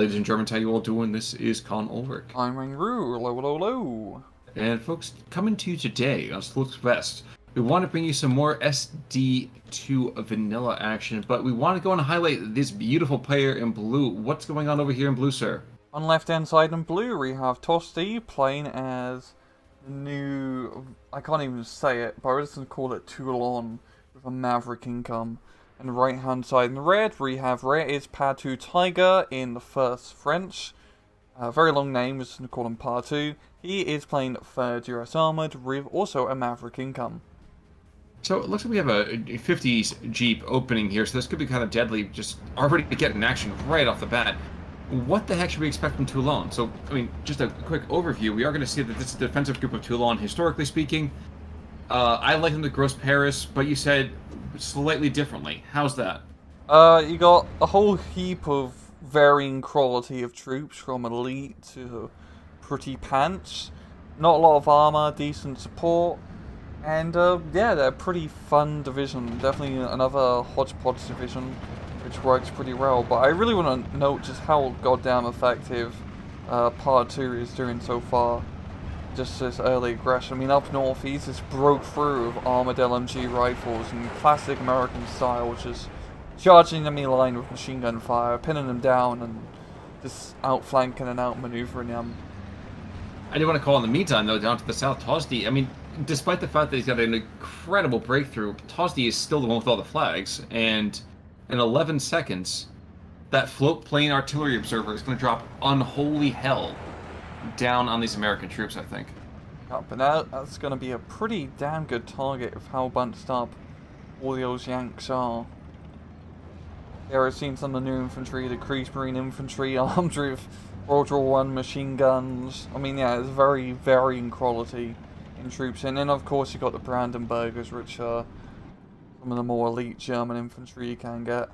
ladies and Germans, how you all doing? This is Con Ulrich. I'm Ru, hello, hello, hello. And folks, coming to you today on Sleuth's Best, we want to bring you some more SD2 vanilla action, but we want to go and highlight this beautiful player in blue. What's going on over here in blue, sir? On left hand side in blue, we have Tosdi playing as the new, I can't even say it, but I was just call it Toulon with a Maverick income. And the right hand side in red, we have Red is Patu Tiger in the first French. Very long name, just going to call him Patu. He is playing 3rd US Armoured with also a Maverick income. So it looks like we have a 50s Jeep opening here, so this could be kind of deadly, just already getting action right off the bat. What the heck should we expect from Toulon? So, I mean, just a quick overview. We are going to see that this is the defensive group of Toulon, historically speaking. I like them to Gross Paris, but you said slightly differently. How's that? You got a whole heap of varying quality of troops, from elite to pretty pants. Not a lot of armor, decent support, and yeah, they're a pretty fun division. Definitely another hodgepodge division, which works pretty well. But I really want to note just how goddamn effective Part 2 is doing so far. Just this early aggression. I mean, up north, he's just broke through with armored LMG rifles in classic American style, just charging enemy line with machine gun fire, pinning them down, and just outflanking and outmaneuvering them. I do want to call in the meantime, though, down to the south, Tosdi. I mean, despite the fact that he's got an incredible breakthrough, Tosdi is still the one with all the flags, and in 11 seconds, that float plane artillery observer is going to drop unholy hell down on these American troops, I think. Yeah, but that's going to be a pretty damn good target of how bunched up all those Yanks are. There, I've seen some of the new infantry, the Kriegsmarine infantry, armed with World War I machine guns. I mean, yeah, it's very varying quality in troops. And then, of course, you've got the Brandenburgers, which are some of the more elite German infantry you can get.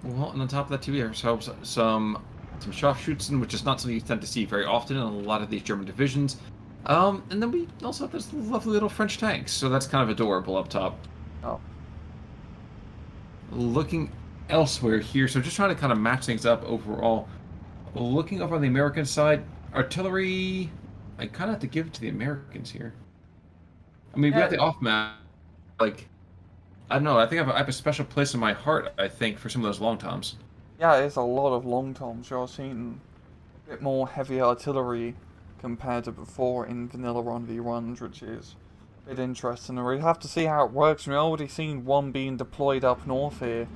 Well, and on top of that, too, we have some Scharfschützen, which is not something you tend to see very often in a lot of these German divisions. And then we also have this lovely little French tanks, so that's kind of adorable up top. Oh. Looking elsewhere here, so just trying to kind of match things up overall. Looking over on the American side, artillery, I kind of have to give it to the Americans here. I mean, we got the off-map, like, I don't know, I think I have a special place in my heart, I think, for some of those long toms. Yeah, there's a lot of long toms. You're seeing a bit more heavy artillery compared to before in vanilla 1v1s, which is a bit interesting. We have to see how it works. We've already seen one being deployed up north here.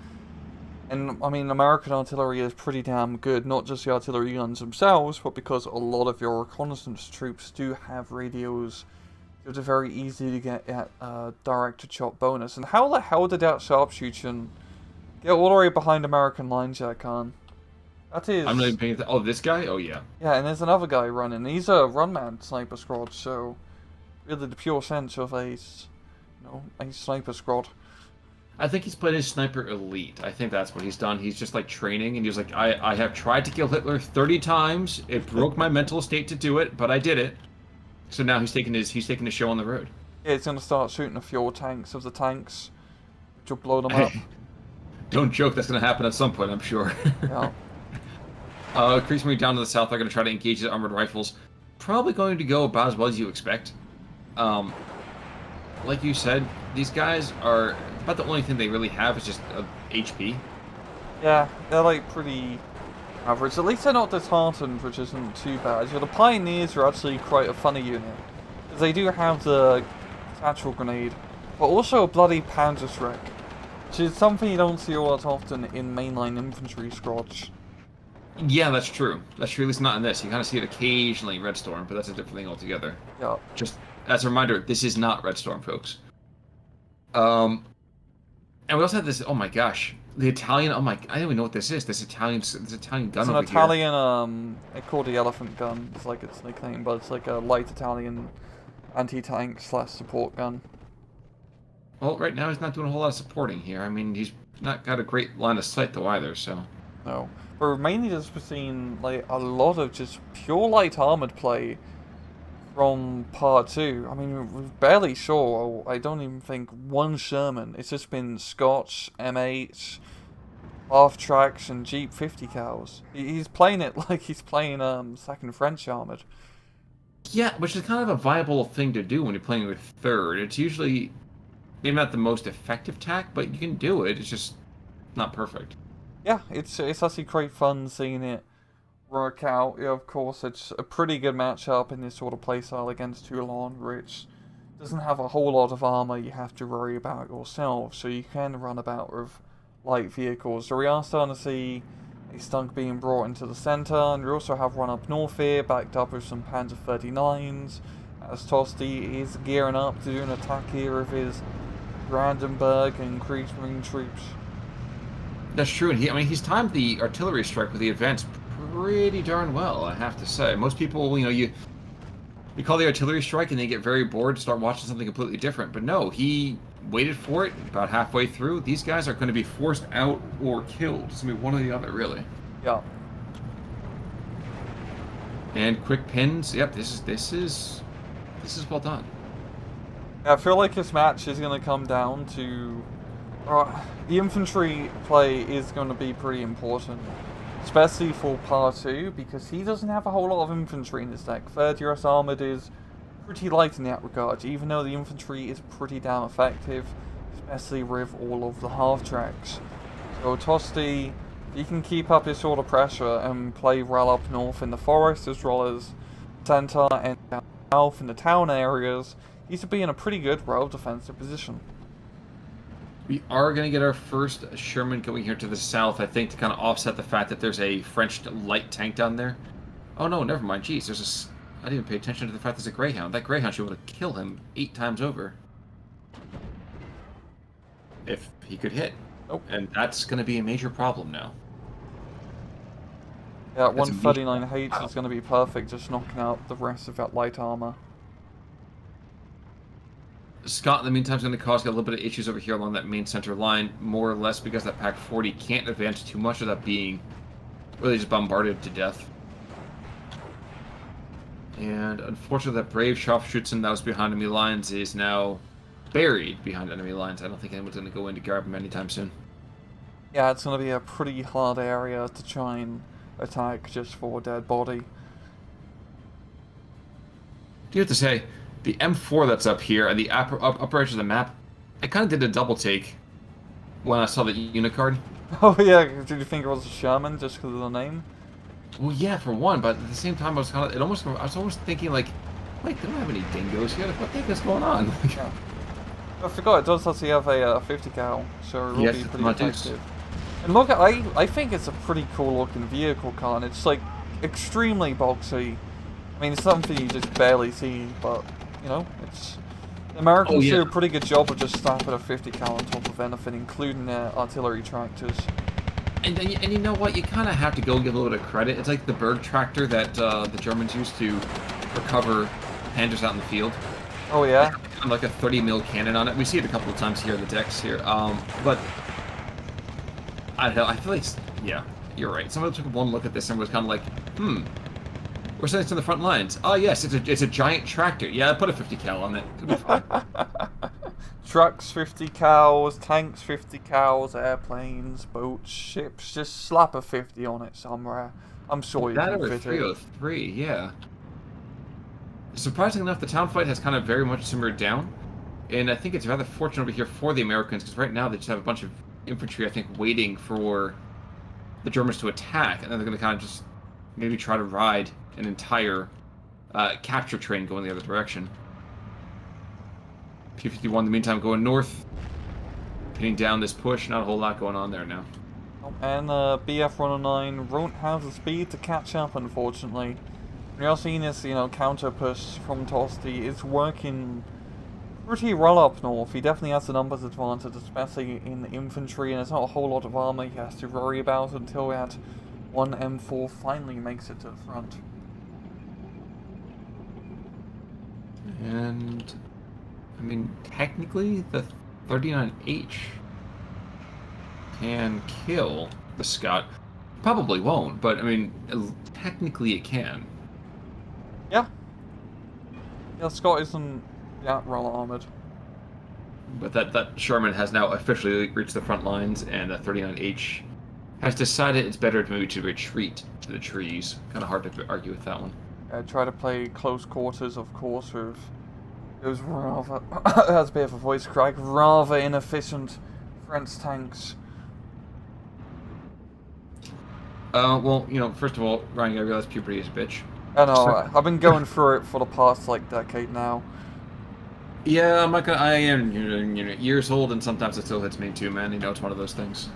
And, I mean, American artillery is pretty damn good. Not just the artillery guns themselves, but because a lot of your reconnaissance troops do have radios. It's very easy to get at direct-to-chop bonus. And how the hell did that sharpshooting get all the way behind American lines, yeah, Khan? That is... I'm not even paying attention. Oh, this guy? Oh, yeah. Yeah, and there's another guy running. He's a run-man sniper squad, so really the pure sense of a sniper squad. I think he's played his sniper elite. I think that's what he's done. He's just like training, and he's like, I have tried to kill Hitler 30 times. It broke my mental state to do it, but I did it. So now he's taking his show on the road. Yeah, he's gonna start shooting the fuel tanks of the tanks, which will blow them up. Don't joke, that's going to happen at some point, I'm sure. Yeah. Kriegsmarine down to the south are going to try to engage the armored rifles. Probably going to go about as well as you expect. Like you said, these guys are... about the only thing they really have is just HP. Yeah, they're like pretty average. At least they're not disheartened, which isn't too bad. The Pioneers are actually quite a funny unit. Because they do have the satchel grenade, but also a bloody Panzerschreck. Which is something you don't see all that often in mainline infantry squads. Yeah, that's true. That's true, at least not in this. You kind of see it occasionally in Red Storm, but that's a different thing altogether. Yeah. Just as a reminder, this is not Red Storm, folks. And we also have this, oh my gosh, the Italian, oh my, I don't even know what this is, this Italian gun over here. It's an Italian, they call it the elephant gun. It's like its nickname, but it's like a light Italian anti-tank / support gun. Well, right now he's not doing a whole lot of supporting here. I mean, he's not got a great line of sight though either, so. No. But we've mainly just seen like a lot of just pure light armored play from Part 2. I mean, we barely saw, I don't even think, one Sherman. It's just been Scotch, M8, half tracks and Jeep 50 cals. He's playing it like he's playing second French armored. Yeah, which is kind of a viable thing to do when you're playing with third. It's usually maybe not the most effective tack, but you can do it. It's just not perfect. Yeah, it's actually great fun seeing it work out. Yeah, of course, it's a pretty good matchup in this sort of playstyle against Toulon, which doesn't have a whole lot of armor you have to worry about yourself, so you can run about with light vehicles. So we are starting to see a stunk being brought into the center, and we also have one up north here, backed up with some Panzer 39s, as Tosdi is gearing up to do an attack here with his Brandenburg and Kriegsmarine troops. That's true, and he's timed the artillery strike with the advance pretty darn well, I have to say. Most people, you call the artillery strike and they get very bored, start watching something completely different. But no, he waited for it about halfway through. These guys are going to be forced out or killed. It's going to be one or the other, really. Yeah. And quick pins. Yep, this is well done. Yeah, I feel like this match is going to come down to the infantry play is going to be pretty important, especially for Par 2, because he doesn't have a whole lot of infantry in his deck. Third US Armored is pretty light in that regard, even though the infantry is pretty damn effective, especially with all of the half-tracks. So Tosdi, if he can keep up his sort of pressure and play well up north in the forest, as well as center and down south in the town areas, he should be in a pretty good, well defensive position. We are going to get our first Sherman going here to the south, I think, to kind of offset the fact that there's a French light tank down there. Oh no, never mind. Jeez, I didn't even pay attention to the fact there's a Greyhound. That Greyhound should be able to kill him 8 times over. If he could hit. Nope. And that's going to be a major problem now. Yeah, 139H is going to be perfect, just knocking out the rest of that light armor. Scott, in the meantime, is going to cause a little bit of issues over here along that main center line, more or less because that Pack 40 can't advance too much without being really just bombarded to death. And unfortunately, that brave Scharfschützen that was behind enemy lines is now buried behind enemy lines. I don't think anyone's going to go in to grab him anytime soon. Yeah, it's going to be a pretty hard area to try and attack just for a dead body. Do you have to say, the M4 that's up here and the upper edge of the map, I kind of did a double take when I saw the unit card. Oh yeah, did you think it was a Sherman just because of the name? Well, yeah, for one, but at the same time, I was almost thinking like, wait, they don't have any dingoes here. Like, what the heck is going on? Yeah. I forgot it does actually have a 50 cal, so it will be pretty effective. And look, I think it's a pretty cool looking vehicle car, and it's like extremely boxy. I mean, it's something you just barely see, but you know, it's the Americans do a pretty good job of just slapping a 50 cal on top of anything, including their artillery tractors. And you know what? You kind of have to go give a little bit of credit. It's like the Berg tractor that the Germans used to recover Panzers out in the field. Oh yeah. Like a 30 mil cannon on it. We see it a couple of times here in the decks here. But I don't know. I feel like yeah, you're right. Someone took one look at this and was kind of like, we're sending to the front lines. Oh yes, it's a giant tractor. Yeah, put a 50 cal on it. It'll be fine. Trucks 50 cals, tanks 50 cals, airplanes, boats, ships. Just slap a 50 on it somewhere. I'm sure you can fit it. 303, yeah. Surprisingly enough, the town fight has kind of very much simmered down, and I think it's rather fortunate over here for the Americans because right now they just have a bunch of infantry, I think, waiting for the Germans to attack, and then they're going to kind of just maybe try to ride an entire capture train going the other direction. P-51 in the meantime going north, pinning down this push. Not a whole lot going on there now. And BF-109 won't have the speed to catch up, unfortunately. We are seeing this, counter push from Tosdi is working pretty well up north. He definitely has the numbers advantage, especially in the infantry, and there's not a whole lot of armor he has to worry about until that one M4 finally makes it to the front. And I mean, technically, the 39H can kill the Scot. Probably won't, but I mean, technically it can. Yeah. Yeah, Scot isn't that well armored. But that Sherman has now officially reached the front lines, and the 39H has decided it's better maybe to retreat to the trees. Kind of hard to argue with that one. Try to play close quarters, of course, with those rather, that's a bit of a voice crack, rather inefficient French tanks. Well, first of all, Ryan, I realize puberty is a bitch. I know, I've been going through it for the past, like, decade now. Yeah, I am years old, and sometimes it still hits me too, man. It's one of those things.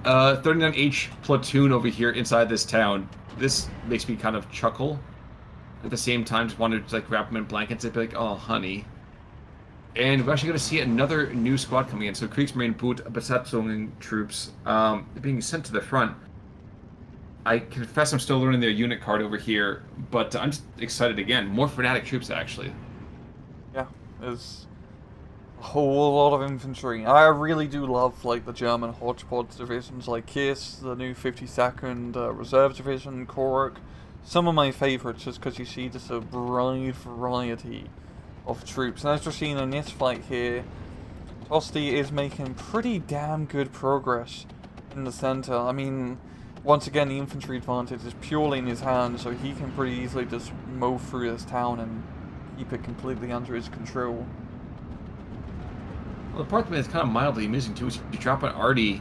39H platoon over here inside this town. This makes me kind of chuckle. At the same time, just wanted to like wrap them in blankets and be like, "Oh, honey." And we're actually going to see another new squad coming in. So Kriegsmarine Boot Besatzungen troops being sent to the front. I confess I'm still learning their unit card over here, but I'm just excited again. More fanatic troops, actually. Yeah, there's a whole lot of infantry. I really do love like the German hodgepodge divisions like KISS, the new 52nd Reserve Division, Korok. Some of my favourites just because you see just a broad variety of troops. And as we're seeing in this fight here, Tosdi is making pretty damn good progress in the centre. I mean, once again, the infantry advantage is purely in his hands, so he can pretty easily just mow through this town and keep it completely under his control. Well, the part that is kind of mildly amusing too is you drop an Artie,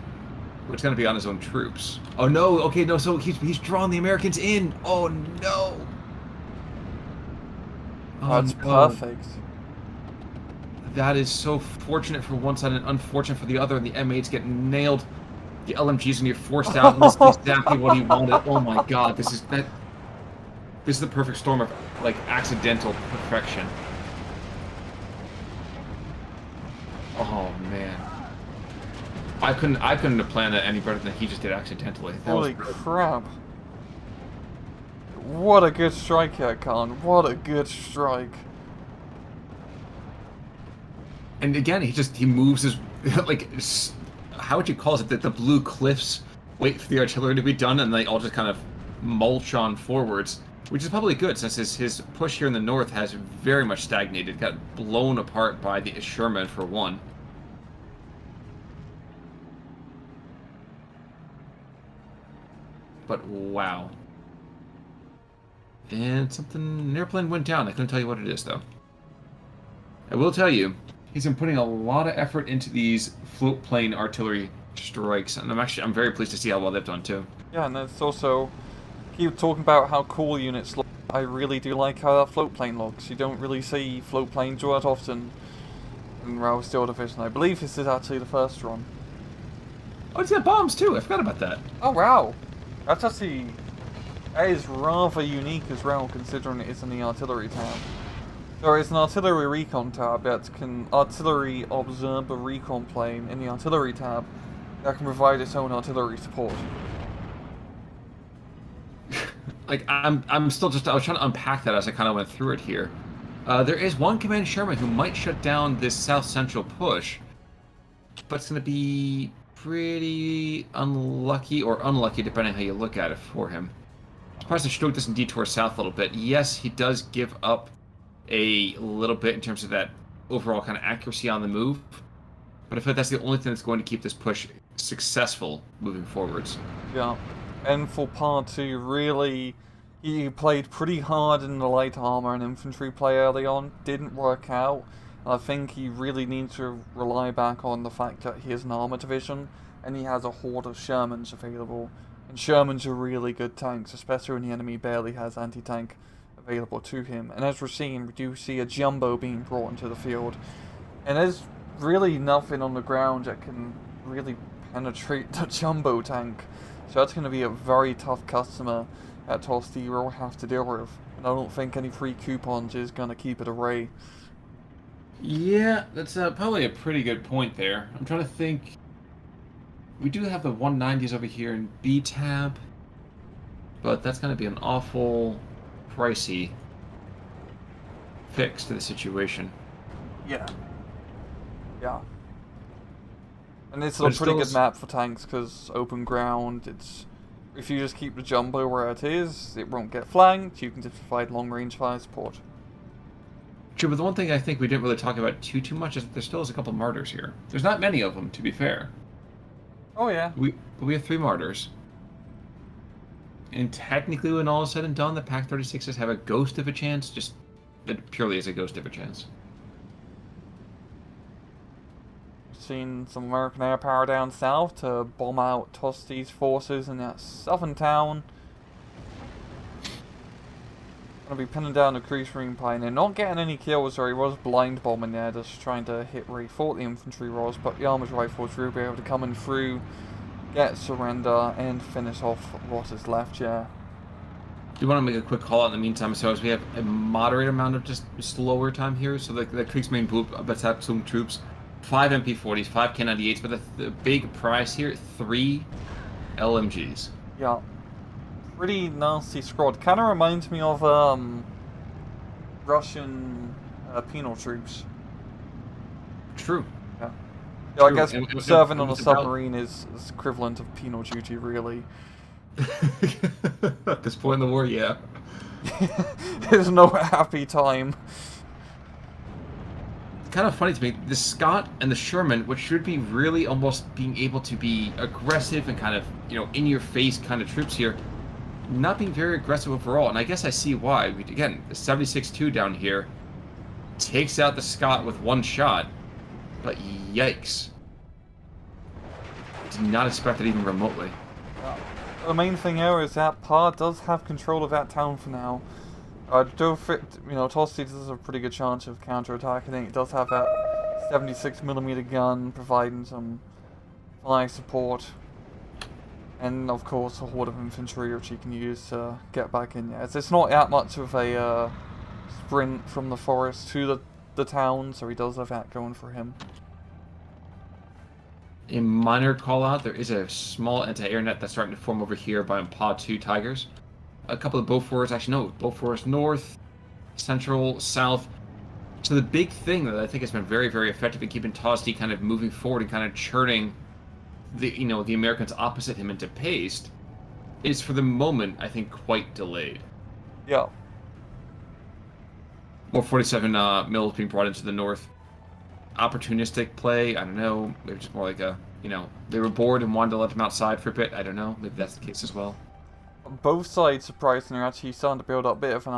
which is going to be on his own troops. Oh no! Okay, no. So he's drawn the Americans in. Oh no! Oh, That's no. perfect. That is so fortunate for one side and unfortunate for the other, and the M8s get nailed. The LMGs when you're forced out, and this is exactly what he wanted. Oh my god, this is the perfect storm of like accidental perfection. Oh man, I couldn't have planned that any better than he just did accidentally. Holy crap! What a good strike here, Khan. What a good strike. And again, he moves his like. How would you call it? The blue cliffs wait for the artillery to be done, and they all just kind of mulch on forwards, which is probably good since his push here in the north has very much stagnated, got blown apart by the Sherman for one. But wow. And an airplane went down. I couldn't tell you what it is though. I will tell you, he's been putting a lot of effort into these float plane artillery strikes, and I'm very pleased to see how well they've done too. Yeah, and it's also, keep talking about how cool units look. I really do like how that float plane looks. You don't really see float planes all that often in Maro Steel Division. I believe this is actually the first one. Oh, it's got bombs too. I forgot about that. Oh wow, that's actually, that is rather unique as well, considering it is in the artillery tab. There is an artillery recon tab that can artillery observer recon plane in the artillery tab that can provide its own artillery support. Like I'm still I was trying to unpack that as I kind of went through it here. There is one Command Sherman who might shut down this south central push, but it's going to be pretty unlucky or unlucky depending on how you look at it for him. Surprised Stoke doesn't detour south a little bit. Yes, he does give up a little bit in terms of that overall kind of accuracy on the move, but I feel like that's the only thing that's going to keep this push successful moving forwards. Yeah, and for part 2, really, he played pretty hard in the light armor and infantry play early on, didn't work out. I think he really needs to rely back on the fact that he is an armor division and he has a horde of Shermans available, and Shermans are really good tanks, especially when the enemy barely has anti-tank available to him. And as we're seeing, we do see a jumbo being brought into the field, and there's really nothing on the ground that can really penetrate the jumbo tank, so that's going to be a very tough customer that Tosdi will have to deal with, and I don't think any free coupons is going to keep it away. Yeah, that's probably a pretty good point there. I'm trying to think. We do have the 190s over here in B tab, but that's going to be an awful pricey fix to the situation. Yeah. Yeah. And it's a pretty good map for tanks because open ground. It's, if you just keep the jumbo where it is, it won't get flanked. You can just provide long range fire support. True, but the one thing I think we didn't really talk about too much is that there still is a couple martyrs here. There's not many of them, to be fair. Oh yeah. We have 3 martyrs. And technically, when all is said and done, the Pack 36s have a ghost of a chance, just it purely as a ghost of a chance. Seen some American air power down south to bomb out Tosdi's forces in that southern town. Gonna be pinning down the Kriegsmarine Pioneer. Not getting any kills, or he was blind bombing there, just trying to hit where he thought the infantry was, but the armored rifles will be able to come in through, get surrender, and finish off what is left, yeah. Do you want to make a quick call out in the meantime? So as we have a moderate amount of just slower time here, so the Kriegsmarine Besatzung troops, 5 MP40s, 5 K98s, but the big prize here, 3 LMGs. Yeah. Pretty nasty squad. Kind of reminds me of Russian penal troops. True. Yeah. Yeah, I True. guess serving on a submarine is equivalent of penal duty, really. At this point in the war, yeah. There's no happy time. It's kind of funny to me, the Scott and the Sherman, which should be really almost being able to be aggressive and kind of, in-your-face kind of troops here, not being very aggressive overall, and I guess I see why. Again, the 76-2 down here takes out the Scott with 1 shot, but yikes. Did not expect it even remotely. The main thing here is that Pa does have control of that town for now. Tosdi does have a pretty good chance of counterattack. I think it does have that 76mm gun providing some fire support. And of course a horde of infantry which he can use to get back in there. It's not that much of a sprint from the forest to the town, so he does have that going for him. A minor call out, there is a small anti-air net that's starting to form over here by Pa 2 Tigers. A couple of Bofors, actually no, Bofors north, central, south. So the big thing that I think has been very, very effective in keeping Tosdi kind of moving forward and kind of churning the Americans opposite him into paste is for the moment, I think, quite delayed. Yeah. More 47 mils being brought into the north. Opportunistic play, I don't know. Maybe just more like a, they were bored and wanted to let them outside for a bit. I don't know. Maybe that's the case as well. Both sides, surprisingly, are actually starting to build up a bit of an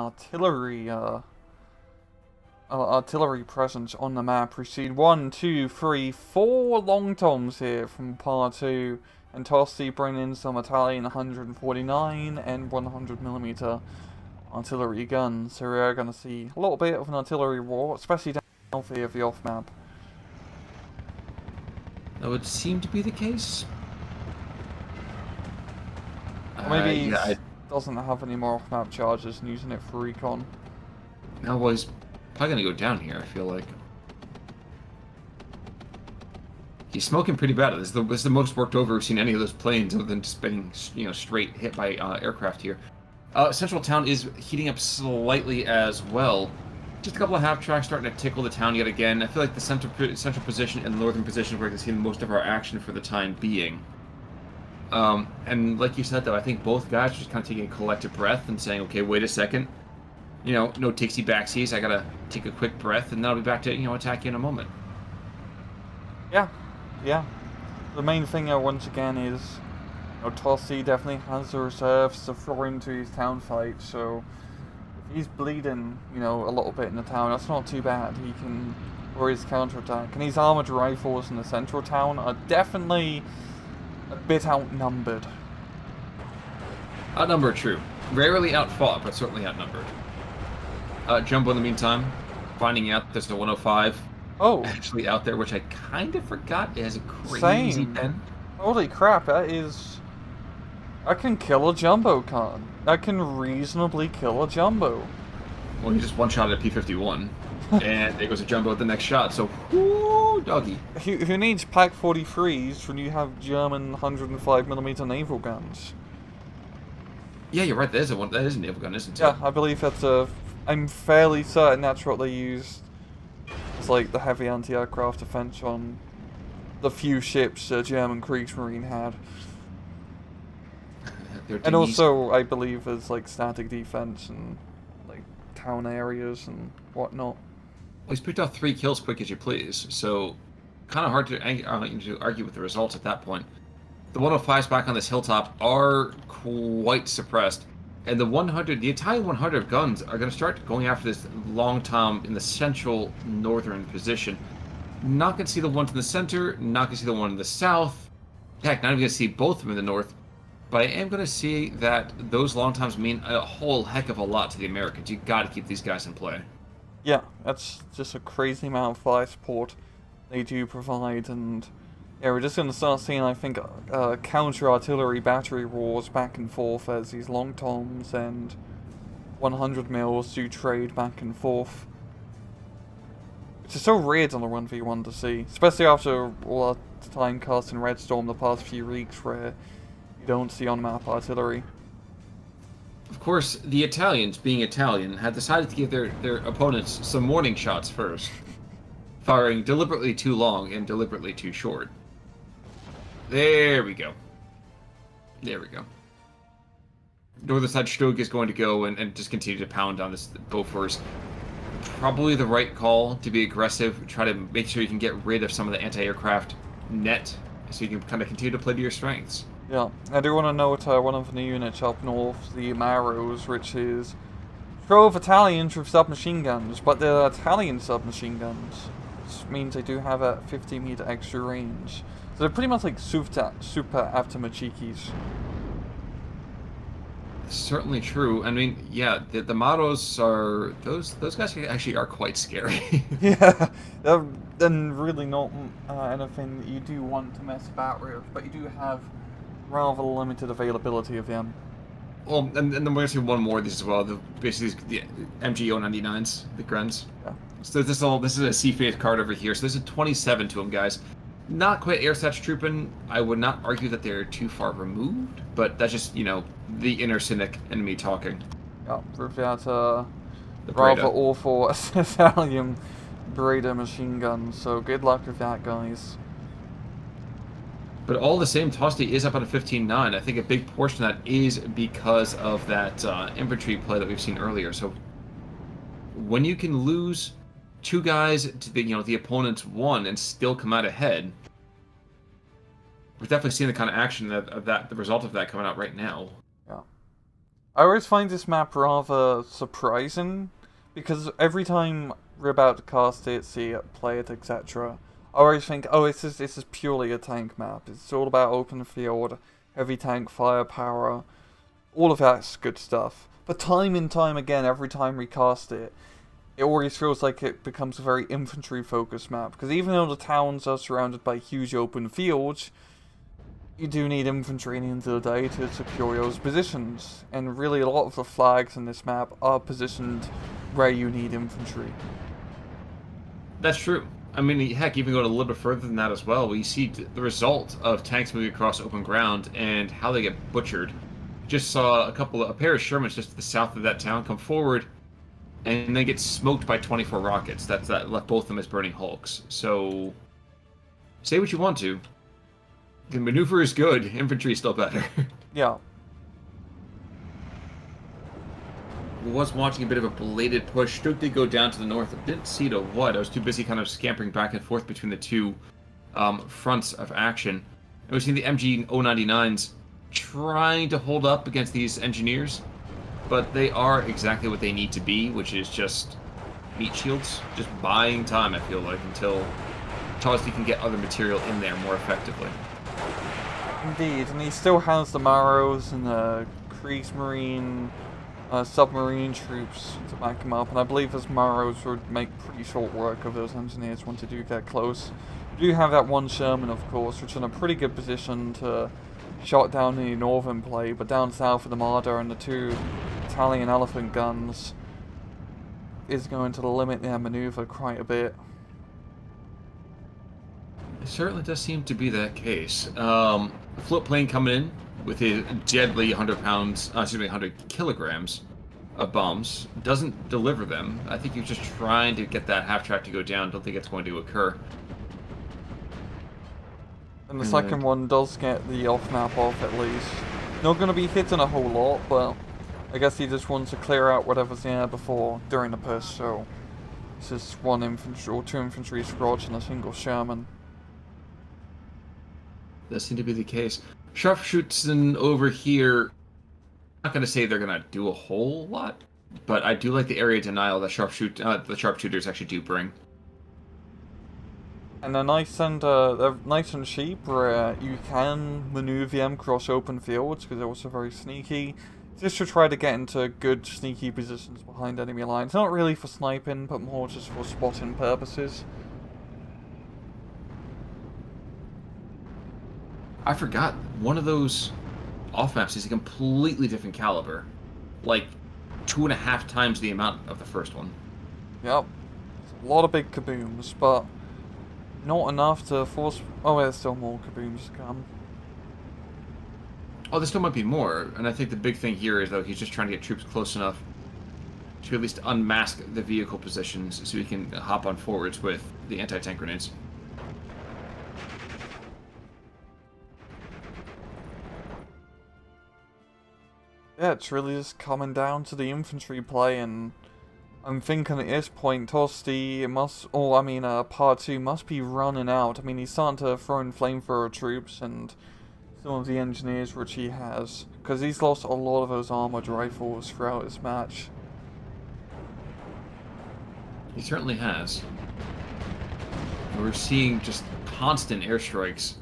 artillery presence on the map. We see 1, 2, 3, 4 long toms here from Par 2, and Tosdi bringing in some Italian 149 and 100mm artillery guns. So we are going to see a little bit of an artillery war, especially down here the off map. That would seem to be the case. Or maybe he doesn't have any more off map charges and using it for recon. No, well, he's probably going to go down here, I feel like. He's smoking pretty bad. This is the most worked over we've seen any of those planes, other than just being, straight hit by aircraft here. Central town is heating up slightly as well. Just a couple of half tracks starting to tickle the town yet again. I feel like the central position and the northern position where we can see most of our action for the time being. And like you said, though, I think both guys are just kind of taking a collective breath and saying, okay, wait a second. No takesy backsies. I gotta take a quick breath, and then I'll be back to, attack you in a moment. Yeah. The main thing, once again, is Tosdi definitely has the reserves to throw into his town fight, so if he's bleeding, a little bit in the town, that's not too bad. He can, or his counterattack. And his armored rifles in the central town are definitely a bit outnumbered. Outnumbered, true. Rarely outfought, but certainly outnumbered. Jumbo, in the meantime, finding out there's a 105 actually out there, which I kind of forgot. It has a crazy pen. Holy crap, that is... I can kill a Jumbo con. I can reasonably kill a Jumbo. Well, he just one-shot a P-51, and there goes a Jumbo at the next shot, so whoo, doggy. Who needs Pack 43s when you have German 105mm naval guns? Yeah, you're right, that is a naval gun, isn't it? Yeah, I believe that's I'm fairly certain that's what they used. It's like the heavy anti-aircraft defense on the few ships the German Kriegsmarine had. And also, I believe there's like static defense and like town areas and whatnot. Well, he's picked off 3 kills quick as you please, so kind of hard to argue with the results at that point. The 105s back on this hilltop are quite suppressed. And the 100, the Italian 100 guns are going to start going after this long tom in the central northern position. Not going to see the ones in the center, not going to see the one in the south. Heck, not even going to see both of them in the north. But I am going to see that those long toms mean a whole heck of a lot to the Americans. You got to keep these guys in play. Yeah, that's just a crazy amount of fire support they do provide, and yeah, we're just going to start seeing, I think, counter-artillery battery wars back and forth as these long toms and 100 mils do trade back and forth. Which is so weird on the 1v1 to see, especially after all the time cast in Red Storm the past few weeks where you don't see on-map artillery. Of course, the Italians, being Italian, had decided to give their opponents some warning shots first, firing deliberately too long and deliberately too short. There we go. There we go. Northern side Stug is going to go and just continue to pound on this Bofors. Probably the right call to be aggressive. Try to make sure you can get rid of some of the anti-aircraft net so you can kind of continue to play to your strengths. Yeah, I do want to note one of the units up north, the Maros, which is 12 Italians with submachine guns, but they're Italian submachine guns, which means they do have a 50-meter extra range. So they're pretty much like super Avtomachikis. Certainly true. I mean, yeah, the Maros are those guys actually are quite scary. Yeah, they're really not anything that you do want to mess about with, but you do have rather limited availability of them. Well, and then we're going to see one more of these as well. Basically, the MG 099s, the Grens. Yeah. So this is a C-phase card over here. So there's a 27 to them, guys. Not quite air-satch trooping. I would not argue that they're too far removed, but that's just, the inner cynic in me talking. Yeah, with that rather awful Italian Breda machine gun, so good luck with that, guys. But all the same, Tosdi is up on a 15-9. I think a big portion of that is because of that infantry play that we've seen earlier. So when you can lose two guys to the opponent's one and still come out ahead, we're definitely seeing the kind of action of that, the result of that coming out right now. Yeah. I always find this map rather surprising, because every time we're about to cast it, see it, play it, etc., I always think, oh, this is purely a tank map. It's all about open field, heavy tank firepower, all of that's good stuff. But time and time again, every time we cast it, it always feels like it becomes a very infantry-focused map. Because even though the towns are surrounded by huge open fields, you do need infantry at the end of the day to secure those positions. And really, a lot of the flags in this map are positioned where you need infantry. That's true. I mean, heck, even going a little bit further than that as well, we see the result of tanks moving across open ground and how they get butchered. Just saw a pair of Shermans just to the south of that town come forward, and they get smoked by 24 rockets. That left both of them as burning hulks. So, say what you want to. The maneuver is good, infantry is still better. Yeah. Was watching a bit of a belated push. Stug did go down to the north. I didn't see to what. I was too busy kind of scampering back and forth between the two fronts of action. And we've seen the MG 099s trying to hold up against these engineers, but they are exactly what they need to be, which is just meat shields, just buying time, I feel like, until Tosdi can get other material in there more effectively. Indeed, and he still has the Maros and the Kriegsmarine submarine troops to back him up, and I believe his Maros would make pretty short work of those engineers once they do get close. You do have that one Sherman, of course, which is in a pretty good position to shot down any northern play, but down south of the Marder and the two Italian elephant guns is going to limit their maneuver quite a bit. It certainly does seem to be that case. Float plane coming in with his deadly 100 kilograms of bombs. Doesn't deliver them. I think he's just trying to get that half track to go down. Don't think it's going to occur. And the second one does get the off-map off at least. Not going to be hitting a whole lot, but I guess he just wants to clear out whatever's there before during the push, so it's just one infantry or two infantry squads and a single Sherman. That seemed to be the case. Sharpshoots over here, I'm not going to say they're going to do a whole lot, but I do like the area denial that the sharpshooters actually do bring. And they're nice and cheap, where you can maneuver them across open fields because they're also very sneaky. Just to try to get into good sneaky positions behind enemy lines. Not really for sniping, but more just for spotting purposes. I forgot, one of those off-maps is a completely different caliber. Like, 2.5 times the amount of the first one. Yep. It's a lot of big kabooms, but not enough to force... Oh, there's still more kabooms to come. Oh, there still might be more, and I think the big thing here is, though, he's just trying to get troops close enough to at least unmask the vehicle positions so he can hop on forwards with the anti-tank grenades. Yeah, it's really just coming down to the infantry play, and I'm thinking at this point, Tosdi Part 2 must be running out. I mean, he's starting to throw in flamethrower troops and some of the engineers which he has, because he's lost a lot of those armored rifles throughout this match. He certainly has. We're seeing just constant airstrikes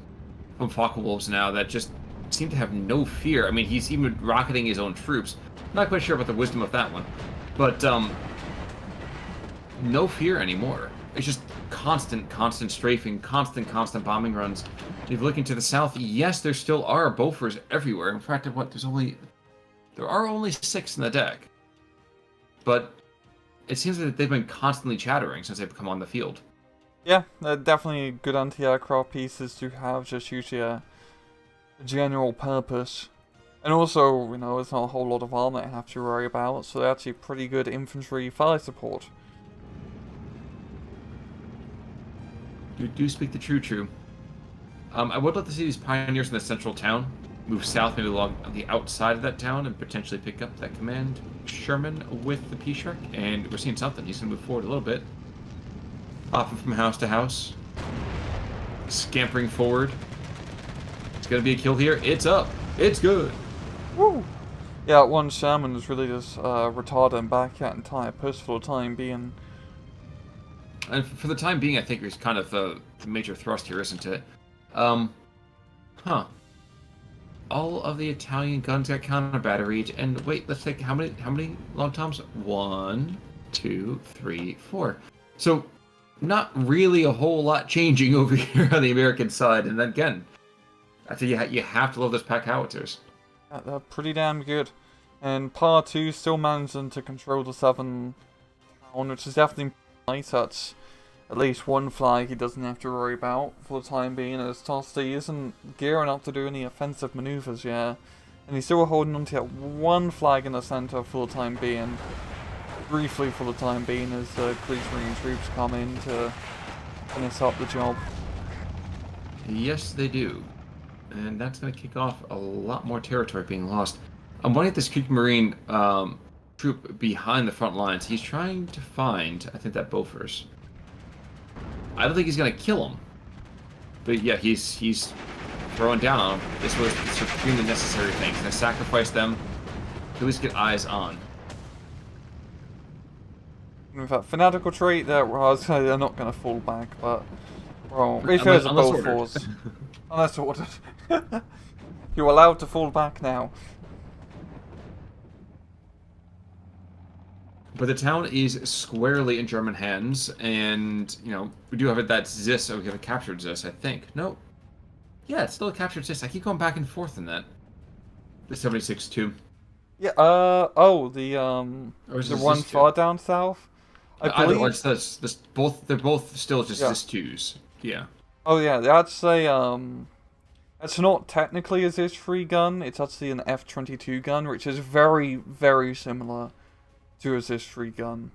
from Focke-Wulfs now that just seem to have no fear. I mean, he's even rocketing his own troops. Not quite sure about the wisdom of that one, but no fear anymore. It's just constant strafing, constant bombing runs. If you look into the south, yes, there still are Bofors everywhere. In fact, there are only 6 in the deck, but it seems that they've been constantly chattering since they've come on the field. Yeah, they're definitely good anti-aircraft pieces to have, just usually a general purpose. And also, you know, there's not a whole lot of armor I have to worry about, so they're actually pretty good infantry fire support. You do speak the true. I would love to see these pioneers in the central town move south, maybe along the outside of that town, and potentially pick up that command Sherman with the P-Shark. And we're seeing something. He's going to move forward a little bit. Hopping from house to house. Scampering forward. It's going to be a kill here. It's up. It's good. Woo! Yeah, one Sherman is really just retarding back that entire push for the time being. And for the time being, I think it's kind of the major thrust here, isn't it? All of the Italian guns got counter-batteried, and wait, let's take how many long toms? 1, 2, 3, 4. So, not really a whole lot changing over here on the American side. And then again, I think you have to love those pack howitzers. Yeah, they're pretty damn good. And Part 2 still managing to control the southern town, which is definitely nice. That's at least one flag he doesn't have to worry about for the time being, as Tosdi isn't gearing up to do any offensive maneuvers yet. And he's still holding on to that one flag in the center for the time being. Briefly for the time being, as the Kriegsmarine troops come in to finish up the job. Yes, they do. And that's going to kick off a lot more territory being lost. I'm wondering if this Kriegsmarine troop behind the front lines, he's trying to find, I think, that Bofors. I don't think he's going to kill him. But yeah, he's throwing down on him. This was a supremely necessary thing. He's going to sacrifice them to at least get eyes on. In fact, fanatical trait, they're not going to fall back, but... Well, if there's a Bofors... Unless ordered. You're allowed to fall back now. But the town is squarely in German hands, and, you know, we do have that Zis, we have a captured Zis, I think. No. Yeah, it's still a captured Zis. I keep going back and forth in that. The 76-2. Yeah, the one far down south? I believe... They're both still just Zis 2s. Yeah. Oh yeah, that's it's not technically a Zis 3 gun, it's actually an F-22 gun, which is very, very similar to a Zis 3 gun.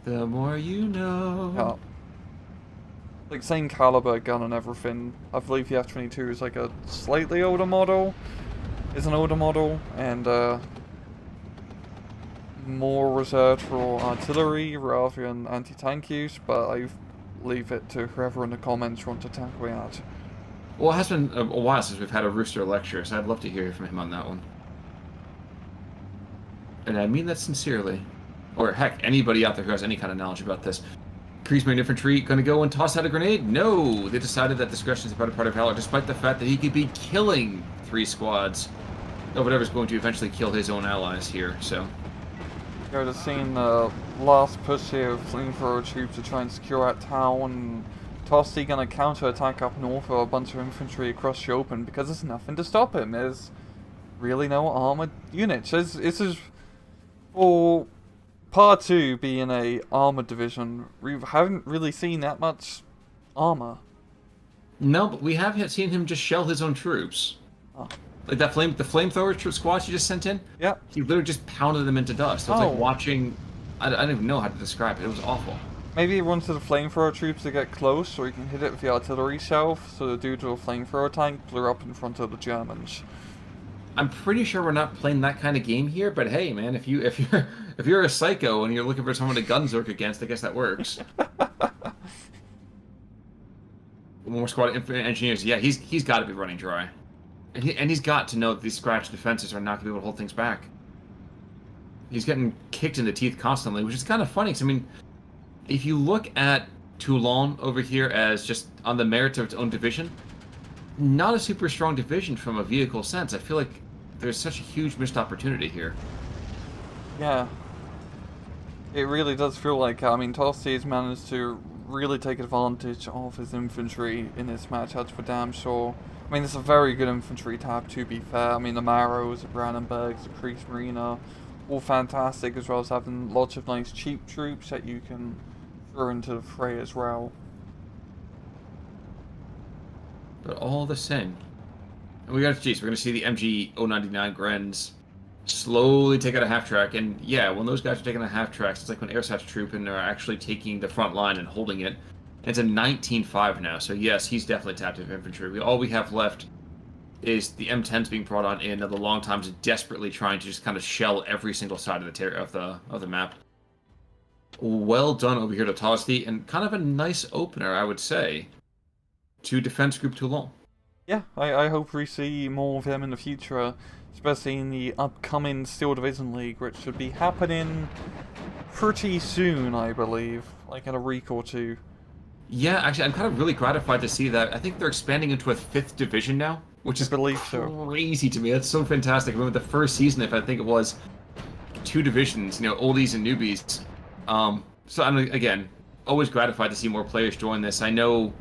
The more you know. Yeah. Like, same caliber gun and everything. I believe the F-22 is like a slightly older model. And more reserved for artillery rather than anti-tank use, but I leave it to whoever in the comments want to tackle that. Well, it has been a while since we've had a Rooster lecture, so I'd love to hear from him on that one. And I mean that sincerely. Or heck, anybody out there who has any kind of knowledge about this. Kriegsmarine Infantry going to go and toss out a grenade? No! They decided that discretion is a better part of valor, despite the fact that he could be killing 3 squads of whatever's going to eventually kill his own allies here, so... You're just seeing the last push here of flamethrower troops to try and secure that town. Tosdi gonna counter-attack up north with a bunch of infantry across the open because there's nothing to stop him. There's really no armored units. This is for Part 2 being a armored division. We haven't really seen that much armor. No, but we have seen him just shell his own troops. Oh. Like the flamethrower squad you just sent in? Yeah. He literally just pounded them into dust. It was like watching... I don't even know how to describe it. It was awful. Maybe he wanted the flamethrower troops to get close so he can hit it with the artillery shelf, so the dude with a flamethrower tank blew up in front of the Germans. I'm pretty sure we're not playing that kind of game here, but hey, man, if you're a psycho and you're looking for someone to gunzerk against, I guess that works. More squad engineers, yeah, he's got to be running dry, and he's got to know that these scratch defenses are not going to be able to hold things back. He's getting kicked in the teeth constantly, which is kind of funny. Because I mean, if you look at Toulon over here as just on the merits of its own division, not a super strong division from a vehicle sense. I feel like there's such a huge missed opportunity here. Yeah. It really does feel like, I mean, Tosdi has managed to really take advantage of his infantry in this match, that's for damn sure. I mean, it's a very good infantry tab, to be fair. I mean, the Maros, the Brandenburgs, the Kriegsmarine are all fantastic, as well as having lots of nice cheap troops that you can throw into the fray as well. But all the same, and we're going to see the MG 099 Grens slowly take out a half track, and yeah, when those guys are taking a half tracks, it's like when Airsat's troop and they're actually taking the front line and holding it. And it's a 19.5 now, so yes, he's definitely tapped into infantry. All we have left is the M10s being brought on in, and the long times desperately trying to just kind of shell every single side of the map. Well done over here to Tosdi, and kind of a nice opener, I would say, to Defense Group Toulon. Yeah, I hope we see more of him in the future, especially in the upcoming Steel Division League, which should be happening pretty soon, I believe, like in a week or two. Yeah, actually, I'm kind of really gratified to see that. I think they're expanding into a 5th division now, which is crazy to me. That's so fantastic. I remember the first season, if I think it was 2 divisions, you know, oldies and newbies. So I'm, again, always gratified to see more players join this. I know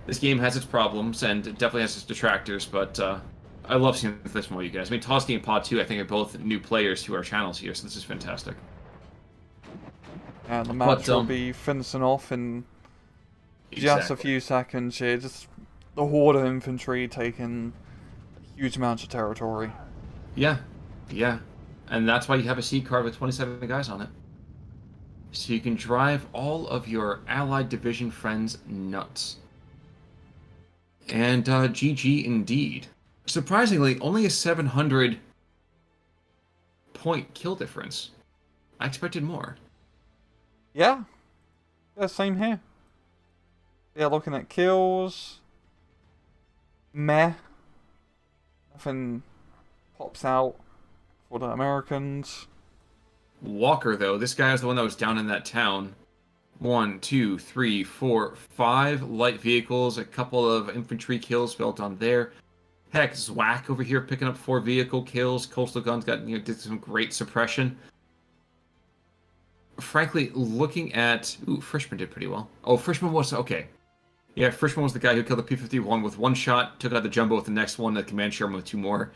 this game has its problems, and it definitely has its detractors, but I love seeing this from all you guys. I mean, Tosdi and Pod 2, I think, are both new players to our channels here, so this is fantastic. And the match will be finishing off in just a few seconds here. Just the horde of infantry taking huge amounts of territory. Yeah, yeah. And that's why you have a C card with 27 guys on it. So you can drive all of your allied division friends nuts. And GG indeed. Surprisingly, only a 700 point kill difference. I expected more. Yeah. Yeah, same here. Yeah, looking at kills. Meh. Nothing pops out for the Americans. Walker, though, this guy is the one that was down in that town. 1, 2, 3, 4, 5 light vehicles, a couple of infantry kills built on there. Heck, Zwack over here picking up 4 vehicle kills. Coastal Guns got, you know, did some great suppression. Frankly, looking at... Ooh, Frischmann did pretty well. Oh, Frischmann was... Okay. Yeah, Frischmann was the guy who killed the P-51 with 1 shot, took out the Jumbo with the next one, the Command Sherman with 2 more.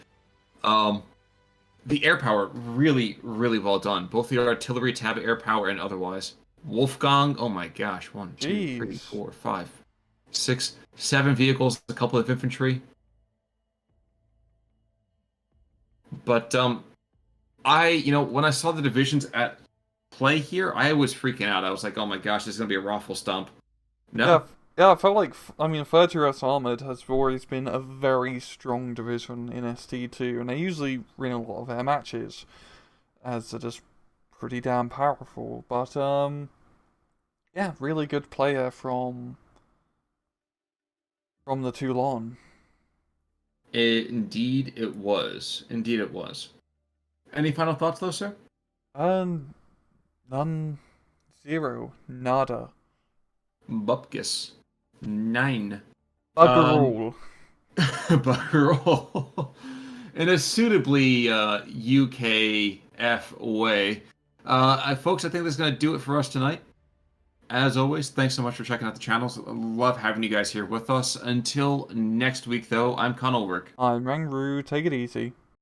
The air power, really, really well done. Both the artillery tab, air power, and otherwise. Wolfgang, oh my gosh. 1, 2, 3, 4, 5, 6, 7 vehicles, a couple of infantry. But, you know, when I saw the divisions at play here, I was freaking out. I was like, oh my gosh, this is going to be a raffle stump. No. Yeah, I felt like, I mean, 30S Armored has always been a very strong division in ST2, and they usually win a lot of their matches, as they're just pretty damn powerful. But, yeah, really good player from the Toulon. Indeed it was. Indeed it was. Any final thoughts, though, sir? None, zero, nada. Bupkis. 9. Bugger all. Bugger in a suitably UKF way. Folks, I think that's going to do it for us tonight. As always, thanks so much for checking out the channels. Love having you guys here with us. Until next week, though, I'm Conolwork. I'm Rangru, take it easy.